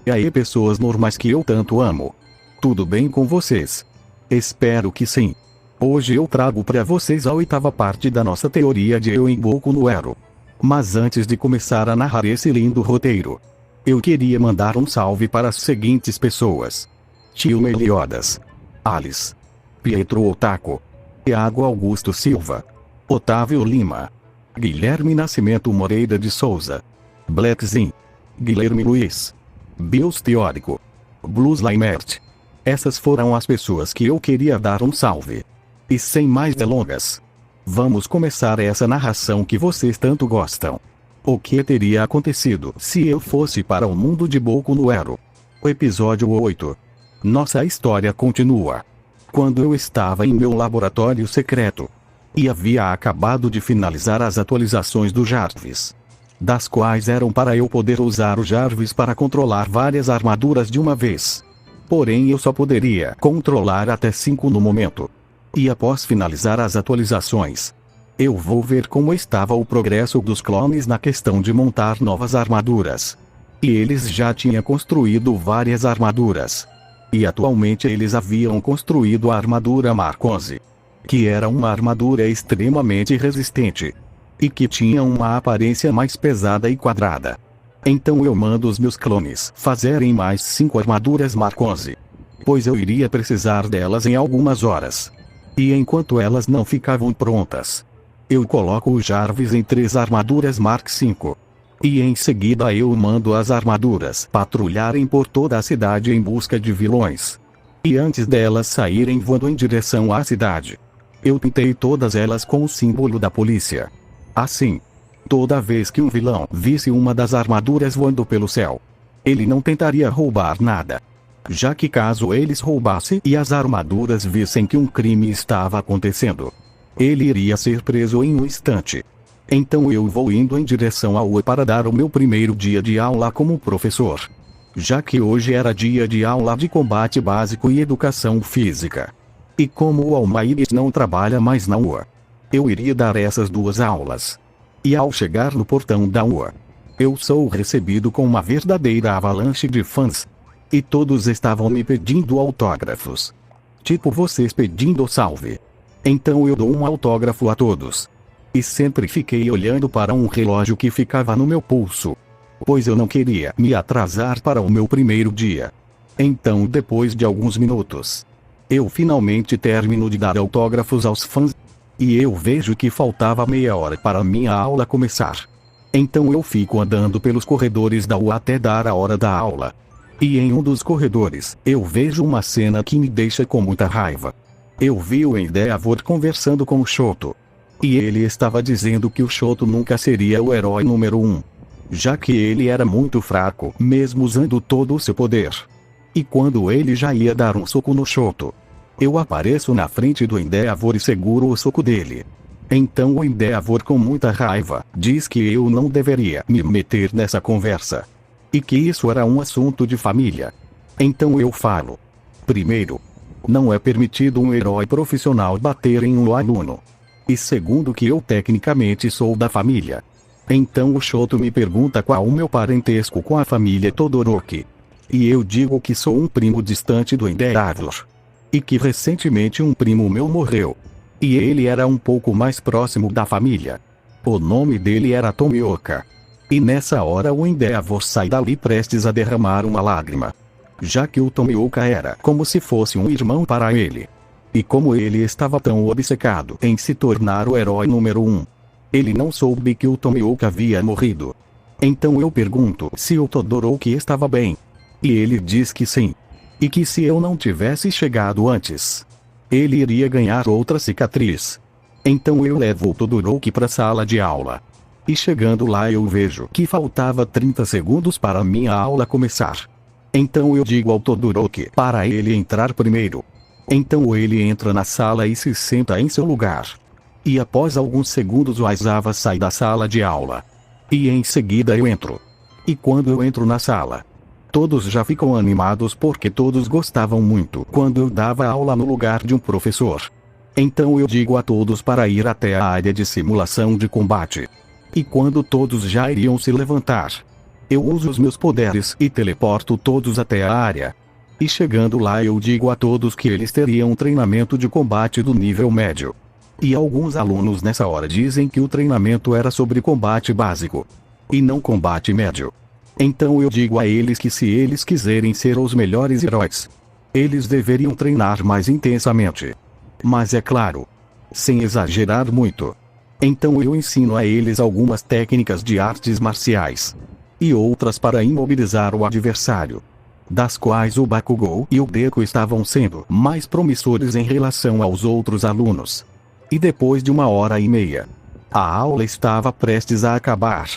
E aí, pessoas normais que eu tanto amo. Tudo bem com vocês? Espero que sim. Hoje eu trago para vocês a 8ª parte da nossa teoria de Eu em Boku no Hero. Mas antes de começar a narrar esse lindo roteiro, eu queria mandar um salve para as seguintes pessoas: Tio Meliodas, Alice, Pietro Otaku, Iago Augusto Silva, Otávio Lima, Guilherme Nascimento Moreira de Souza, Blackzin, Guilherme Luiz, Bios Teórico, Blues Laimert. Essas foram as pessoas que eu queria dar um salve. E sem mais delongas, vamos começar essa narração que vocês tanto gostam. O que teria acontecido se eu fosse para o mundo de Boku no Hero? Episódio 8. Nossa história continua. Quando eu estava em meu laboratório secreto e havia acabado de finalizar as atualizações do Jarvis, das quais eram para eu poder usar o Jarvis para controlar várias armaduras de uma vez. Porém eu só poderia controlar até 5 no momento. E após finalizar as atualizações, eu vou ver como estava o progresso dos clones na questão de montar novas armaduras. E eles já tinham construído várias armaduras. E atualmente eles haviam construído a armadura Mark 11, que era uma armadura extremamente resistente e que tinha uma aparência mais pesada e quadrada. Então eu mando os meus clones fazerem mais 5 armaduras Mark 11, pois eu iria precisar delas em algumas horas. E enquanto elas não ficavam prontas, eu coloco o Jarvis em 3 armaduras Mark 5. E em seguida eu mando as armaduras patrulharem por toda a cidade em busca de vilões. E antes delas saírem voando em direção à cidade, eu pintei todas elas com o símbolo da polícia. Assim, toda vez que um vilão visse uma das armaduras voando pelo céu, ele não tentaria roubar nada. Já que caso eles roubassem e as armaduras vissem que um crime estava acontecendo, ele iria ser preso em um instante. Então eu vou indo em direção ao para dar o meu primeiro dia de aula como professor. Já que hoje era dia de aula de combate básico e educação física. E como o Almaires não trabalha mais na UA, eu iria dar essas 2 aulas. E ao chegar no portão da UA, eu sou recebido com uma verdadeira avalanche de fãs. E todos estavam me pedindo autógrafos. Tipo vocês pedindo salve. Então eu dou um autógrafo a todos. E sempre fiquei olhando para um relógio que ficava no meu pulso, pois eu não queria me atrasar para o meu primeiro dia. Então depois de alguns minutos, eu finalmente termino de dar autógrafos aos fãs. E eu vejo que faltava meia hora para minha aula começar. Então eu fico andando pelos corredores da UA até dar a hora da aula. E em um dos corredores, eu vejo uma cena que me deixa com muita raiva. Eu vi o Endeavor conversando com o Shoto. E ele estava dizendo que o Shoto nunca seria o herói número 1. Já que ele era muito fraco, mesmo usando todo o seu poder. E quando ele já ia dar um soco no Shoto, eu apareço na frente do Endeavor e seguro o soco dele. Então o Endeavor, com muita raiva, diz que eu não deveria me meter nessa conversa. E que isso era um assunto de família. Então eu falo: primeiro, não é permitido um herói profissional bater em um aluno. E segundo, que eu tecnicamente sou da família. Então o Shoto me pergunta qual o meu parentesco com a família Todoroki. E eu digo que sou um primo distante do Endeavor. E que recentemente um primo meu morreu. E ele era um pouco mais próximo da família. O nome dele era Tomioka. E nessa hora o Endeavor sai dali prestes a derramar uma lágrima. Já que o Tomioka era como se fosse um irmão para ele. E como ele estava tão obcecado em se tornar o herói número 1, ele não soube que o Tomioka havia morrido. Então eu pergunto se o Todoroki estava bem. E ele diz que sim. E que se eu não tivesse chegado antes, ele iria ganhar outra cicatriz. Então eu levo o Todoroki para a sala de aula. E chegando lá eu vejo que faltava 30 segundos para a minha aula começar. Então eu digo ao Todoroki para ele entrar primeiro. Então ele entra na sala e se senta em seu lugar. E após alguns segundos o Aizawa sai da sala de aula. E em seguida eu entro. E quando eu entro na sala, todos já ficam animados porque todos gostavam muito quando eu dava aula no lugar de um professor. Então eu digo a todos para ir até a área de simulação de combate. E quando todos já iriam se levantar, Eu uso os meus poderes e teleporto todos até a área. E chegando lá eu digo a todos que eles teriam um treinamento de combate do nível médio. E alguns alunos nessa hora dizem que o treinamento era sobre combate básico. E não combate médio. Então eu digo a eles que se eles quiserem ser os melhores heróis, eles deveriam treinar mais intensamente. Mas é claro, sem exagerar muito. Então eu ensino a eles algumas técnicas de artes marciais. E outras para imobilizar o adversário. Das quais o Bakugou e o Deku estavam sendo mais promissores em relação aos outros alunos. E depois de 1h30, a aula estava prestes a acabar.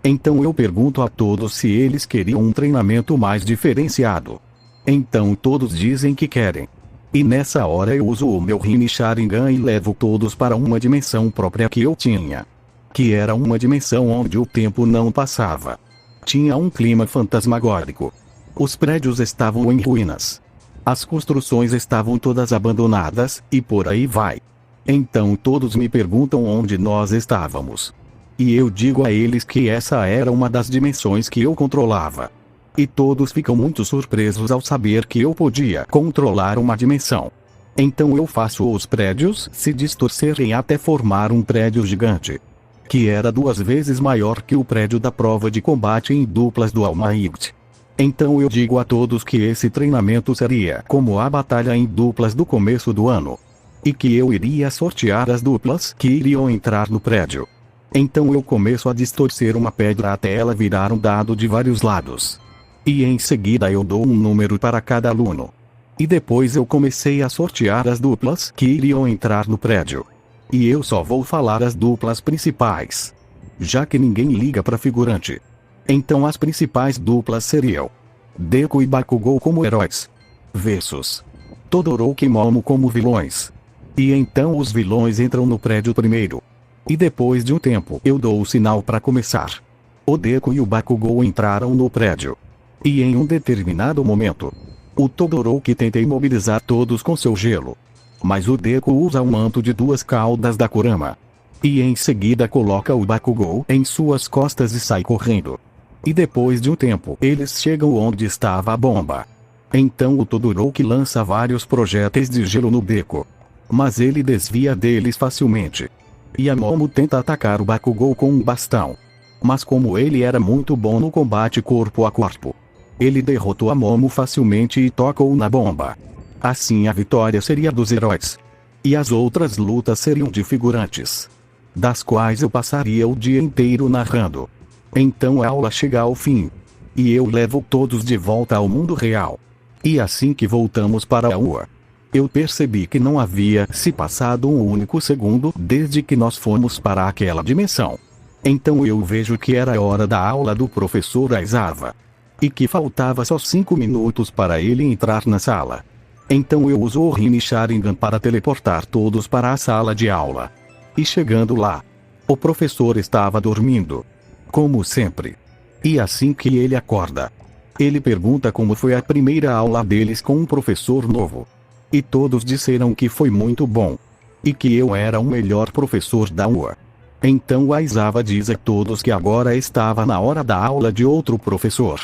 Então eu pergunto a todos se eles queriam um treinamento mais diferenciado. Então todos dizem que querem. E nessa hora eu uso o meu Rin Sharingan e levo todos para uma dimensão própria que eu tinha. Que era uma dimensão onde o tempo não passava. Tinha um clima fantasmagórico. Os prédios estavam em ruínas. As construções estavam todas abandonadas, e por aí vai. Então todos me perguntam onde nós estávamos. E eu digo a eles que essa era uma das dimensões que eu controlava. E todos ficam muito surpresos ao saber que eu podia controlar uma dimensão. Então eu faço os prédios se distorcerem até formar um prédio gigante. Que era 2 vezes maior que o prédio da prova de combate em duplas do All Might. Então eu digo a todos que esse treinamento seria como a batalha em duplas do começo do ano. E que eu iria sortear as duplas que iriam entrar no prédio. Então eu começo a distorcer uma pedra até ela virar um dado de vários lados. E em seguida eu dou um número para cada aluno. E depois eu comecei a sortear as duplas que iriam entrar no prédio. E eu só vou falar as duplas principais. Já que ninguém liga para figurante. Então as principais duplas seriam Deku e Bakugou como heróis. Versus Todoroki e Momo como vilões. E então os vilões entram no prédio primeiro. E depois de um tempo eu dou o sinal para começar. O Deku e o Bakugou entraram no prédio. E em um determinado momento, o Todoroki tenta imobilizar todos com seu gelo. Mas o Deku usa um manto de 2 caudas da Kurama. E em seguida coloca o Bakugou em suas costas e sai correndo. E depois de um tempo eles chegam onde estava a bomba. Então o Todoroki lança vários projéteis de gelo no Deku. Mas ele desvia deles facilmente. E a Momo tenta atacar o Bakugou com um bastão. Mas como ele era muito bom no combate corpo a corpo, ele derrotou a Momo facilmente e tocou na bomba. Assim a vitória seria dos heróis. E as outras lutas seriam de figurantes. Das quais eu passaria o dia inteiro narrando. Então a aula chega ao fim. E eu levo todos de volta ao mundo real. E assim que voltamos para a rua, eu percebi que não havia se passado um único segundo desde que nós fomos para aquela dimensão. Então eu vejo que era hora da aula do professor Aizawa. E que faltava só 5 minutos para ele entrar na sala. Então eu uso o Rin Sharingan para teleportar todos para a sala de aula. E chegando lá, o professor estava dormindo. Como sempre. E assim que ele acorda, ele pergunta como foi a primeira aula deles com um professor novo. E todos disseram que foi muito bom. E que eu era o melhor professor da UA. Então Aizawa diz a todos que agora estava na hora da aula de outro professor.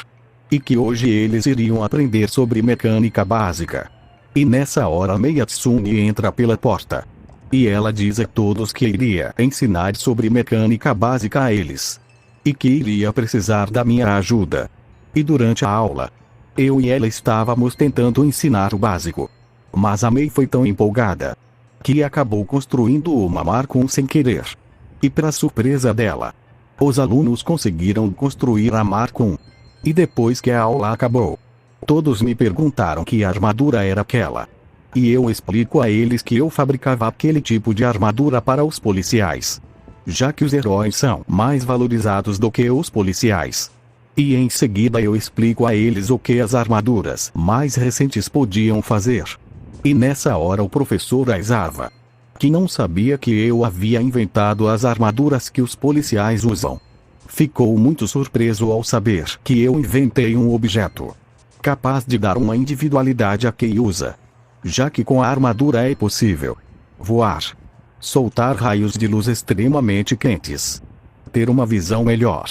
E que hoje eles iriam aprender sobre mecânica básica. E nessa hora Mei Tsune entra pela porta. E ela diz a todos que iria ensinar sobre mecânica básica a eles. E que iria precisar da minha ajuda. E durante a aula, eu e ela estávamos tentando ensinar o básico. Mas a Mei foi tão empolgada que acabou construindo uma Mark-1 sem querer. E para surpresa dela, os alunos conseguiram construir a Mark-1. E depois que a aula acabou, todos me perguntaram que armadura era aquela. E eu explico a eles que eu fabricava aquele tipo de armadura para os policiais. Já que os heróis são mais valorizados do que os policiais. E em seguida eu explico a eles o que as armaduras mais recentes podiam fazer. E nessa hora o professor Aizawa, que não sabia que eu havia inventado as armaduras que os policiais usam, ficou muito surpreso ao saber que eu inventei um objeto capaz de dar uma individualidade a quem usa. Já que com a armadura é possível voar, soltar raios de luz extremamente quentes, ter uma visão melhor,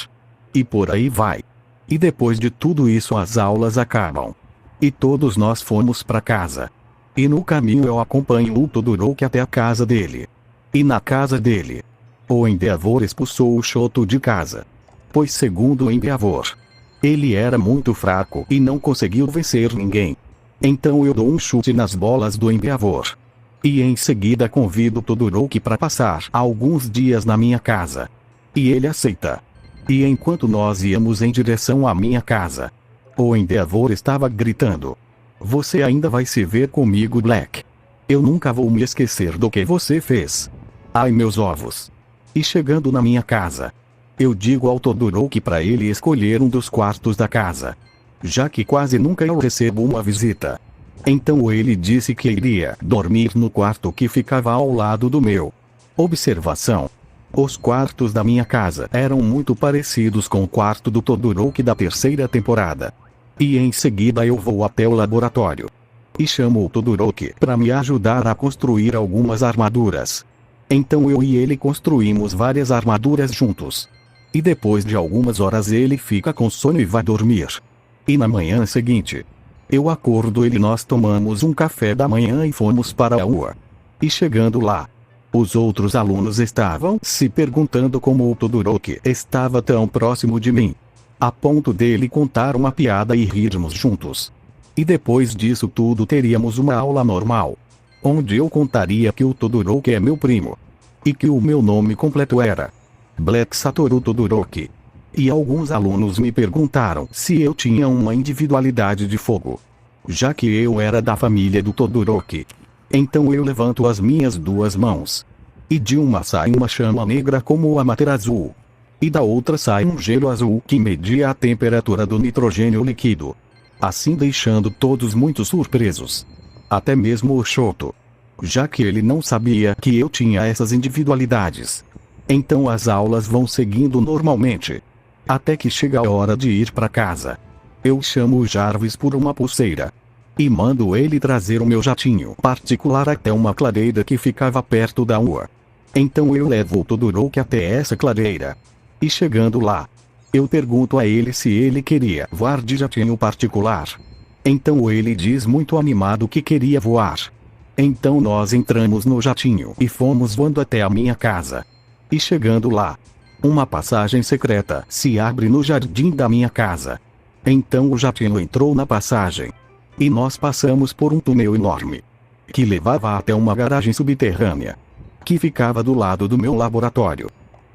e por aí vai. E depois de tudo isso as aulas acabam. E todos nós fomos para casa. E no caminho eu acompanho o Todoroki até a casa dele. E na casa dele, o Endeavor expulsou o Shoto de casa. Pois segundo o Endeavor, ele era muito fraco e não conseguiu vencer ninguém. Então eu dou um chute nas bolas do Endeavor. E em seguida convido Todoroki para passar alguns dias na minha casa. E ele aceita. E enquanto nós íamos em direção à minha casa, o Endeavor estava gritando: "Você ainda vai se ver comigo, Black. Eu nunca vou me esquecer do que você fez. Ai meus ovos." E chegando na minha casa, eu digo ao Todoroki para ele escolher um dos quartos da casa, já que quase nunca eu recebo uma visita. Então ele disse que iria dormir no quarto que ficava ao lado do meu. Observação: os quartos da minha casa eram muito parecidos com o quarto do Todoroki da terceira temporada. E em seguida eu vou até o laboratório. E chamo o Todoroki para me ajudar a construir algumas armaduras. Então eu e ele construímos várias armaduras juntos. E depois de algumas horas ele fica com sono e vai dormir. E na manhã seguinte, eu acordo ele e nós tomamos um café da manhã e fomos para a rua. E chegando lá, os outros alunos estavam se perguntando como o Todoroki estava tão próximo de mim, a ponto dele contar uma piada e rirmos juntos. E depois disso tudo teríamos uma aula normal, onde eu contaria que o Todoroki é meu primo. E que o meu nome completo era Black Satoru Todoroki. E alguns alunos me perguntaram se eu tinha uma individualidade de fogo, já que eu era da família do Todoroki. Então eu levanto as minhas duas mãos. E de uma sai uma chama negra como o Amaterasu. E da outra sai um gelo azul que media a temperatura do nitrogênio líquido. Assim deixando todos muito surpresos. Até mesmo o Shoto, já que ele não sabia que eu tinha essas individualidades. Então as aulas vão seguindo normalmente. Até que chega a hora de ir para casa. Eu chamo o Jarvis por uma pulseira. E mando ele trazer o meu jatinho particular até uma clareira que ficava perto da rua. Então eu levo o Todoroki até essa clareira. E chegando lá, eu pergunto a ele se ele queria voar de jatinho particular. Então ele diz muito animado que queria voar. Então nós entramos no jatinho e fomos voando até a minha casa. E chegando lá, uma passagem secreta se abre no jardim da minha casa. Então o jatinho entrou na passagem. E nós passamos por um túnel enorme, que levava até uma garagem subterrânea, que ficava do lado do meu laboratório.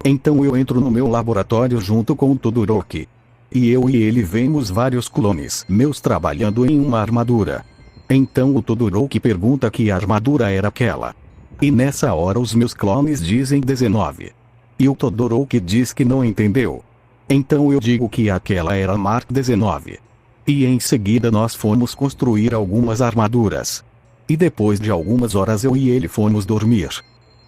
Então eu entro no meu laboratório junto com o Todoroki. E eu e ele vemos vários clones meus trabalhando em uma armadura. Então o Todoroki pergunta que armadura era aquela. E nessa hora os meus clones dizem 19. E o Todoroki diz que não entendeu. Então eu digo que aquela era a Mark 19. E em seguida nós fomos construir algumas armaduras. E depois de algumas horas eu e ele fomos dormir.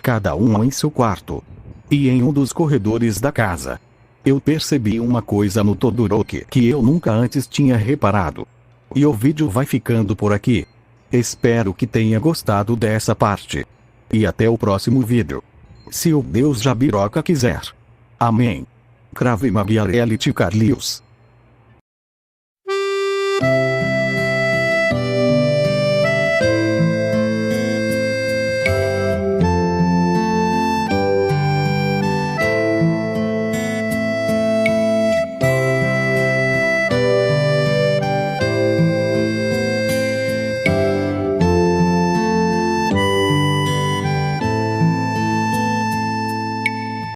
Cada um em seu quarto. E em um dos corredores da casa, eu percebi uma coisa no Todoroki que eu nunca antes tinha reparado. E o vídeo vai ficando por aqui. Espero que tenha gostado dessa parte. E até o próximo vídeo. Se o Deus Jabiroca quiser. Amém. Crave Magia Reality Carlios.